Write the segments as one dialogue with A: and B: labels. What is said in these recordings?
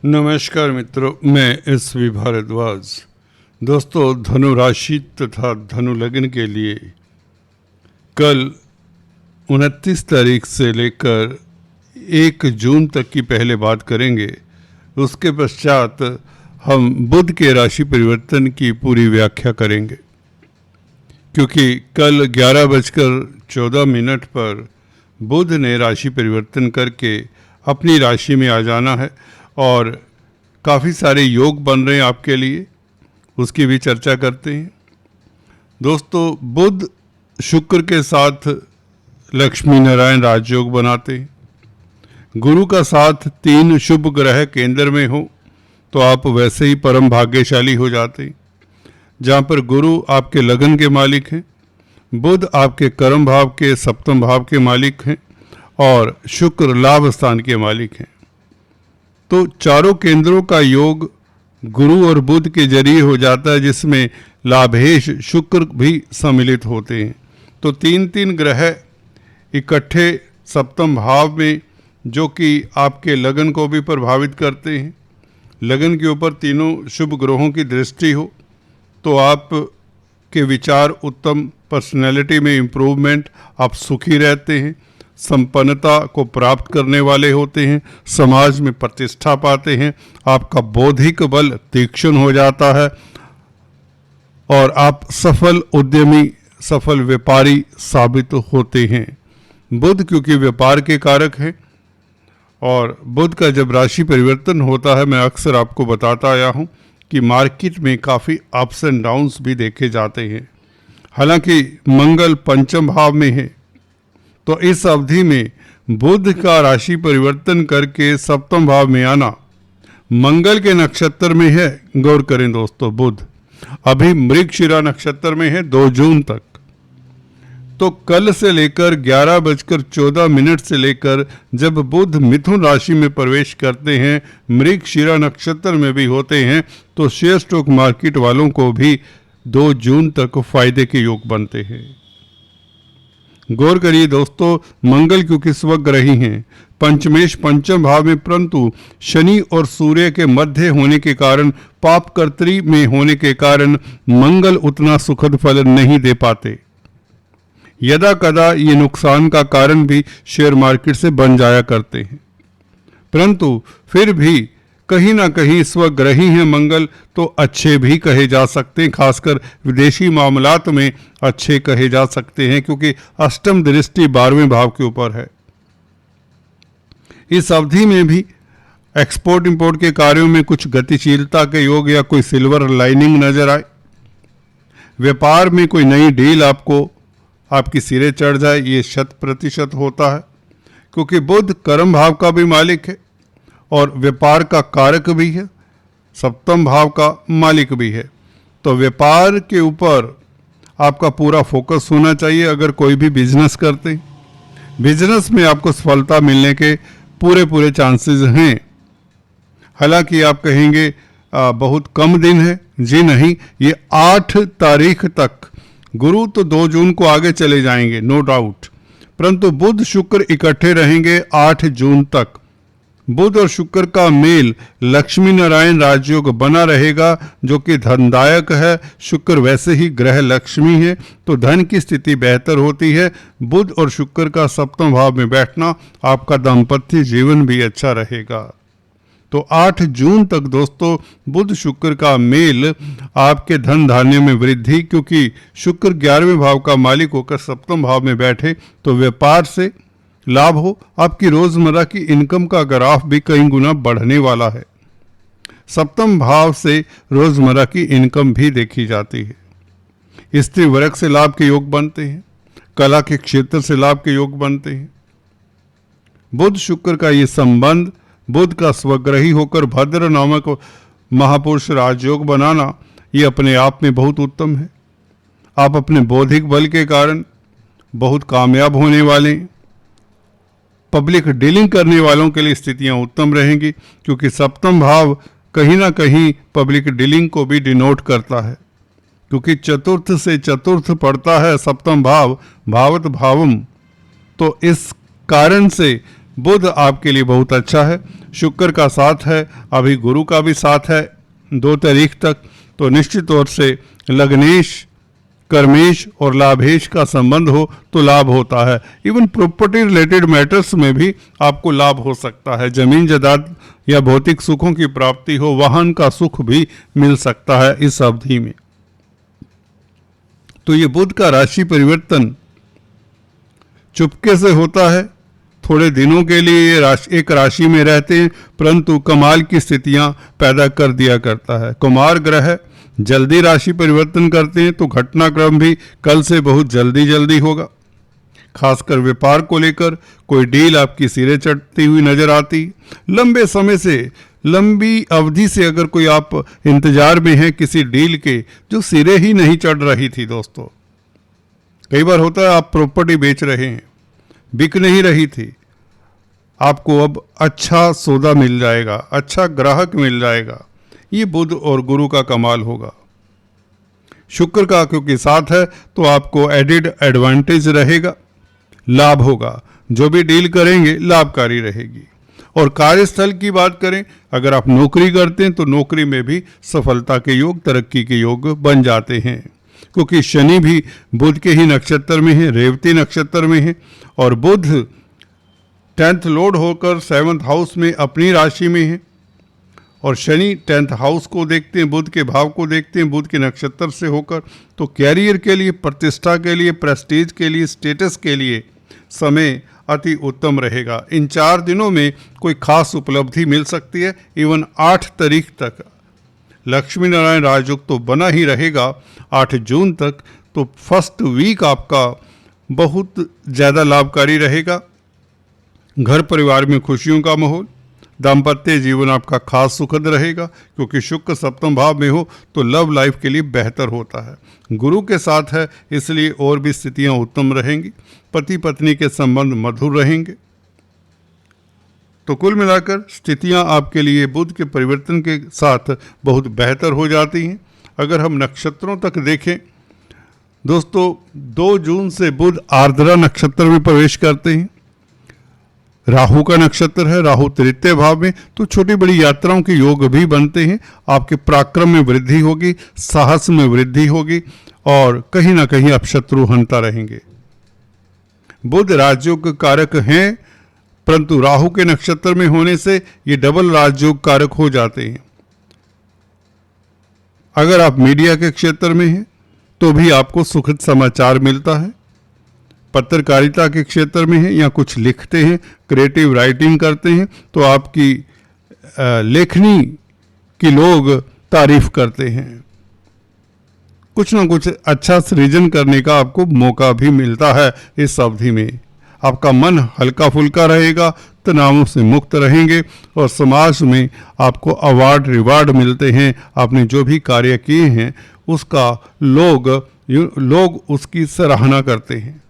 A: नमस्कार मित्रों, मैं एस.वी. भारद्वाज। दोस्तों, धनु राशि तथा धनु लग्न के लिए कल 29 तारीख से लेकर 1 जून तक की पहले बात करेंगे। उसके पश्चात हम बुध के राशि परिवर्तन की पूरी व्याख्या करेंगे, क्योंकि कल 11:14 पर बुध ने राशि परिवर्तन करके अपनी राशि में आ जाना है और काफ़ी सारे योग बन रहे हैं आपके लिए, उसकी भी चर्चा करते हैं। दोस्तों, बुध शुक्र के साथ लक्ष्मी नारायण राजयोग बनाते हैं। गुरु का साथ 3 शुभ ग्रह केंद्र में हो तो आप वैसे ही परम भाग्यशाली हो जाते हैं। जहाँ पर गुरु आपके लगन के मालिक हैं, बुध आपके कर्म भाव के सप्तम भाव के मालिक हैं और शुक्र लाभ स्थान के मालिक हैं। तो चारों केंद्रों का योग गुरु और बुध के जरिए हो जाता है, जिसमें लाभेश शुक्र भी सम्मिलित होते हैं। तो 3 ग्रह इकट्ठे सप्तम भाव में, जो कि आपके लगन को भी प्रभावित करते हैं। लगन के ऊपर तीनों शुभ ग्रहों की दृष्टि हो तो आप के विचार उत्तम, पर्सनैलिटी में इम्प्रूवमेंट, आप सुखी रहते हैं, संपन्नता को प्राप्त करने वाले होते हैं, समाज में प्रतिष्ठा पाते हैं, आपका बौद्धिक बल तीक्ष्ण हो जाता है और आप सफल उद्यमी, सफल व्यापारी साबित होते हैं। बुध क्योंकि व्यापार के कारक है और बुध का जब राशि परिवर्तन होता है, मैं अक्सर आपको बताता आया हूँ कि मार्केट में काफ़ी अप्स एंड डाउन्स भी देखे जाते हैं। हालांकि मंगल पंचम भाव में है, तो इस अवधि में बुध का राशि परिवर्तन करके सप्तम भाव में आना मंगल के नक्षत्र में है। गौर करें दोस्तों, बुध अभी मृगशिरा नक्षत्र में है 2 जून तक। तो कल से लेकर 11:14 से लेकर जब बुध मिथुन राशि में प्रवेश करते हैं, मृगशिरा नक्षत्र में भी होते हैं, तो शेयर स्टॉक मार्केट वालों को भी 2 जून तक फायदे के योग बनते हैं। गौर करिए दोस्तों, मंगल क्योंकि स्वग्रही हैं, पंचमेश पंचम भाव में, परंतु शनि और सूर्य के मध्य होने के कारण, पापकर्त्री में होने के कारण मंगल उतना सुखद फल नहीं दे पाते। यदा कदा ये नुकसान का कारण भी शेयर मार्केट से बन जाया करते हैं, परंतु फिर भी कहीं ना कहीं स्वग्रही हैं मंगल, तो अच्छे भी कहे जा सकते हैं। खासकर विदेशी मामलात में अच्छे कहे जा सकते हैं, क्योंकि अष्टम दृष्टि 12वें भाव के ऊपर है। इस अवधि में भी एक्सपोर्ट इंपोर्ट के कार्यों में कुछ गतिशीलता के योग या कोई सिल्वर लाइनिंग नजर आए, व्यापार में कोई नई डील आपकी सिरे चढ़ जाए, ये 100% होता है, क्योंकि बुध कर्म भाव का भी मालिक है और व्यापार का कारक भी है, सप्तम भाव का मालिक भी है। तो व्यापार के ऊपर आपका पूरा फोकस होना चाहिए। अगर कोई भी बिजनेस करते हैं, बिजनेस में आपको सफलता मिलने के पूरे चांसेस हैं। हालांकि आप कहेंगे बहुत कम दिन है, जी नहीं, ये 8 तारीख तक, गुरु तो 2 जून को आगे चले जाएंगे नो डाउट, परंतु बुध शुक्र इकट्ठे रहेंगे 8 जून तक। बुध और शुक्र का मेल लक्ष्मी नारायण राजयोग बना रहेगा, जो कि धनदायक है। शुक्र वैसे ही ग्रह लक्ष्मी है, तो धन की स्थिति बेहतर होती है। बुध और शुक्र का सप्तम भाव में बैठना, आपका दाम्पत्य जीवन भी अच्छा रहेगा। तो 8 जून तक दोस्तों बुध शुक्र का मेल आपके धन धान्य में वृद्धि, क्योंकि शुक्र 11वें भाव का मालिक होकर सप्तम भाव में बैठे, तो व्यापार से लाभ हो। आपकी रोजमर्रा की इनकम का ग्राफ भी कई गुना बढ़ने वाला है। सप्तम भाव से रोजमर्रा की इनकम भी देखी जाती है। स्त्री वर्ग से लाभ के योग बनते हैं, कला के क्षेत्र से लाभ के योग बनते हैं। बुध शुक्र का ये संबंध, बुध का स्वग्रही होकर भद्र नामक महापुरुष राजयोग बनाना, ये अपने आप में बहुत उत्तम है। आप अपने बौद्धिक बल के कारण बहुत कामयाब होने वाले हैं। पब्लिक डीलिंग करने वालों के लिए स्थितियां उत्तम रहेंगी, क्योंकि सप्तम भाव कहीं ना कहीं पब्लिक डीलिंग को भी डिनोट करता है, क्योंकि चतुर्थ से चतुर्थ पड़ता है सप्तम भाव, भावत भावम। तो इस कारण से बुध आपके लिए बहुत अच्छा है। शुक्र का साथ है, अभी गुरु का भी साथ है 2 तारीख तक, तो निश्चित तौर से लग्नेश, कर्मेश और लाभेश का संबंध हो तो लाभ होता है। इवन प्रॉपर्टी रिलेटेड मैटर्स में भी आपको लाभ हो सकता है। जमीन जायदाद या भौतिक सुखों की प्राप्ति हो, वाहन का सुख भी मिल सकता है इस अवधि में। तो ये बुध का राशि परिवर्तन चुपके से होता है, थोड़े दिनों के लिए ये एक राशि में रहते हैं, परंतु कमाल की स्थितियां पैदा कर दिया करता है। कुमार ग्रह जल्दी राशि परिवर्तन करते हैं, तो घटनाक्रम भी कल से बहुत जल्दी होगा। खासकर व्यापार को लेकर कोई डील आपकी सिरे चढ़ती हुई नजर आती। लंबे समय से, लंबी अवधि से अगर कोई आप इंतजार में हैं किसी डील के जो सिरे ही नहीं चढ़ रही थी दोस्तों, कई बार होता है आप प्रॉपर्टी बेच रहे हैं, बिक नहीं रही थी, आपको अब अच्छा सौदा मिल जाएगा, अच्छा ग्राहक मिल जाएगा। ये बुध और गुरु का कमाल होगा। शुक्र का क्योंकि साथ है तो आपको एडिड एडवांटेज रहेगा, लाभ होगा, जो भी डील करेंगे लाभकारी रहेगी। और कार्यस्थल की बात करें, अगर आप नौकरी करते हैं तो नौकरी में भी सफलता के योग, तरक्की के योग बन जाते हैं, क्योंकि शनि भी बुध के ही नक्षत्र में है, रेवती नक्षत्र में है, और बुध 10th लॉर्ड होकर 7th हाउस में अपनी राशि में है, और शनि 10th हाउस को देखते हैं, बुध के भाव को देखते हैं, बुध के नक्षत्र से होकर। तो कैरियर के लिए, प्रतिष्ठा के लिए, प्रेस्टीज के लिए, स्टेटस के लिए समय अति उत्तम रहेगा। इन 4 दिनों में कोई खास उपलब्धि मिल सकती है। इवन 8 तारीख तक लक्ष्मी नारायण राजयोग तो बना ही रहेगा 8 जून तक, तो फर्स्ट वीक आपका बहुत ज़्यादा लाभकारी रहेगा। घर परिवार में खुशियों का माहौल, दाम्पत्य जीवन आपका खास सुखद रहेगा, क्योंकि शुक्र 7वें भाव में हो तो लव लाइफ के लिए बेहतर होता है। गुरु के साथ है इसलिए और भी स्थितियां उत्तम रहेंगी, पति पत्नी के संबंध मधुर रहेंगे। तो कुल मिलाकर स्थितियां आपके लिए बुध के परिवर्तन के साथ बहुत बेहतर हो जाती हैं। अगर हम नक्षत्रों तक देखें दोस्तों, 2 जून से बुध आर्द्रा नक्षत्र में प्रवेश करते हैं। राहु का नक्षत्र है, राहु 3य भाव में, तो छोटी बड़ी यात्राओं के योग भी बनते हैं। आपके पराक्रम में वृद्धि होगी, साहस में वृद्धि होगी, और कहीं ना कहीं आप शत्रु हंता रहेंगे। बुध राजयोग कारक हैं, परंतु राहु के नक्षत्र में होने से ये डबल राजयोग कारक हो जाते हैं। अगर आप मीडिया के क्षेत्र में हैं तो भी आपको सुखद समाचार मिलता है। पत्रकारिता के क्षेत्र में है या कुछ लिखते हैं, क्रिएटिव राइटिंग करते हैं, तो आपकी लेखनी की लोग तारीफ करते हैं। कुछ ना कुछ अच्छा सृजन करने का आपको मौका भी मिलता है इस अवधि में। आपका मन हल्का फुल्का रहेगा, तनावों से मुक्त रहेंगे, और समाज में आपको अवार्ड रिवार्ड मिलते हैं। आपने जो भी कार्य किए हैं उसका लोग उसकी सराहना करते हैं।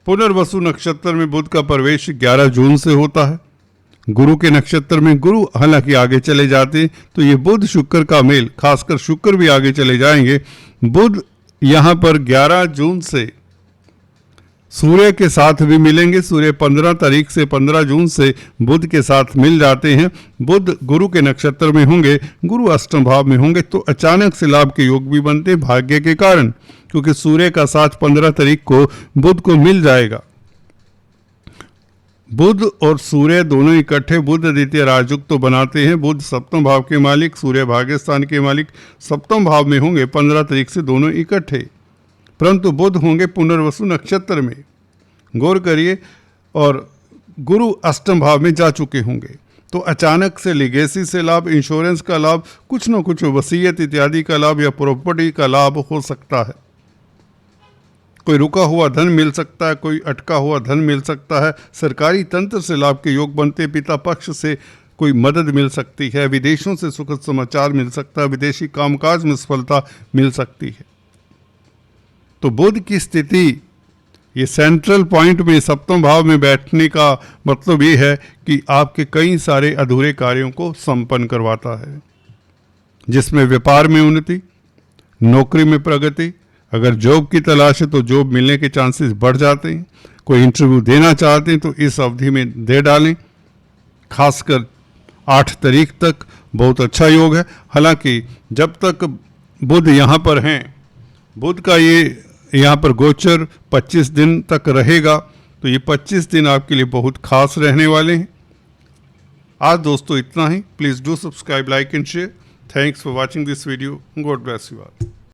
A: पुनर्वसु नक्षत्र में बुध का प्रवेश 11 जून से होता है। गुरु के नक्षत्र में गुरु हालांकि आगे चले जाते हैं, तो ये बुध शुक्र का मेल, खासकर शुक्र भी आगे चले जाएंगे। बुध यहाँ पर 11 जून से सूर्य के साथ भी मिलेंगे। सूर्य 15 तारीख से 15 जून से बुध के साथ मिल जाते हैं। बुध गुरु के नक्षत्र में होंगे, गुरु अष्टम भाव में होंगे, तो अचानक से लाभ के योग भी बनते हैं भाग्य के कारण, क्योंकि सूर्य का साथ 15 तारीख को बुध को मिल जाएगा। बुध और सूर्य दोनों इकट्ठे बुध द्वितीय राजयोग तो बनाते हैं। बुध 7वें भाव के मालिक, सूर्य भाग्यस्थान के मालिक 7वें भाव में होंगे 15 तारीख से दोनों इकट्ठे, परंतु बुध होंगे पुनर्वसु नक्षत्र में, गौर करिए, और गुरु अष्टम भाव में जा चुके होंगे। तो अचानक से लिगेसी से लाभ, इंश्योरेंस का लाभ, कुछ न कुछ वसीयत इत्यादि का लाभ या प्रॉपर्टी का लाभ हो सकता है। कोई रुका हुआ धन मिल सकता है, कोई अटका हुआ धन मिल सकता है, सरकारी तंत्र से लाभ के योग बनते, पिता पक्ष से कोई मदद मिल सकती है, विदेशों से सुखद समाचार मिल सकता है, विदेशी कामकाज में सफलता मिल सकती है। तो बुध की स्थिति ये सेंट्रल पॉइंट में 7वें भाव में बैठने का मतलब ये है कि आपके कई सारे अधूरे कार्यों को संपन्न करवाता है, जिसमें व्यापार में उन्नति, नौकरी में प्रगति, अगर जॉब की तलाश है तो जॉब मिलने के चांसेस बढ़ जाते हैं। कोई इंटरव्यू देना चाहते हैं तो इस अवधि में दे डालें। खासकर 8 तारीख तक बहुत अच्छा योग है। हालांकि जब तक बुध यहाँ पर हैं, बुध का ये यहाँ पर गोचर 25 दिन तक रहेगा, तो ये 25 दिन आपके लिए बहुत खास रहने वाले हैं। आज दोस्तों इतना ही। Please do subscribe, like and share. Thanks for watching this video. God bless you all.